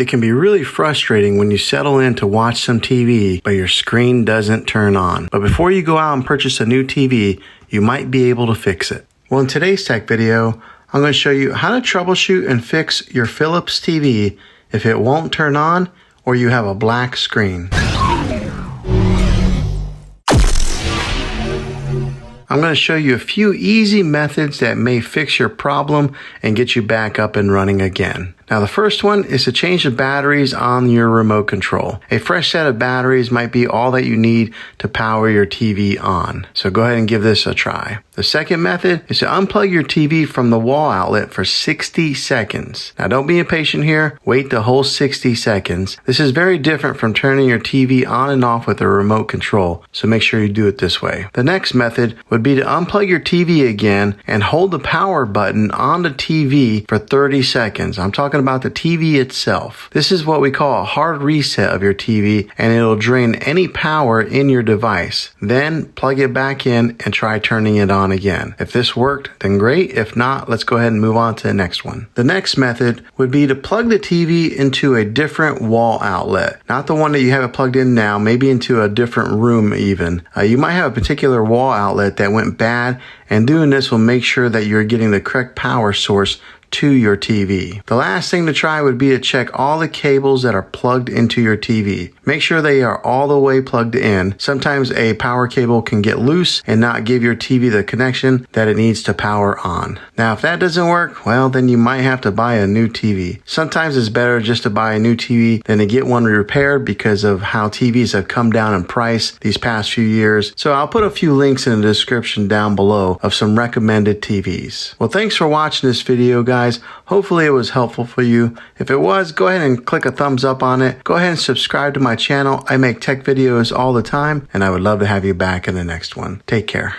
It can be really frustrating when you settle in to watch some TV, but your screen doesn't turn on. But before you go out and purchase a new TV, you might be able to fix it. Well, in today's tech video, I'm going to show you how to troubleshoot and fix your Philips TV if it won't turn on or you have a black screen. I'm going to show you a few easy methods that may fix your problem and get you back up and running again. Now, the first one is to change the batteries on your remote control. A fresh set of batteries might be all that you need to power your TV on. So go ahead and give this a try. The second method is to unplug your TV from the wall outlet for 60 seconds. Now, don't be impatient here. Wait the whole 60 seconds. This is very different from turning your TV on and off with a remote control, so make sure you do it this way. The next method would be to unplug your TV again and hold the power button on the TV for 30 seconds. I'm talking about the TV itself. This is what we call a hard reset of your TV, and it'll drain any power in your device. Then plug it back in and try turning it on again. If this worked, then great. If not, let's go ahead and move on to the next one. The next method would be to plug the TV into a different wall outlet. Not the one that you have it plugged in now, maybe into a different room even. You might have a particular wall outlet that went bad, and doing this will make sure that you're getting the correct power source to your TV. The last thing to try would be to check all the cables that are plugged into your TV. Make sure they are all the way plugged in. Sometimes a power cable can get loose and not give your TV the connection that it needs to power on. Now, if that doesn't work, well, then you might have to buy a new TV. Sometimes it's better just to buy a new TV than to get one repaired because of how TVs have come down in price these past few years. So I'll put a few links in the description down below of some recommended TVs. Well, thanks for watching this video, guys. Hopefully it was helpful for you. If it was, go ahead and click a thumbs up on it. Go ahead and subscribe to my channel. I make tech videos all the time, and I would love to have you back in the next one. Take care.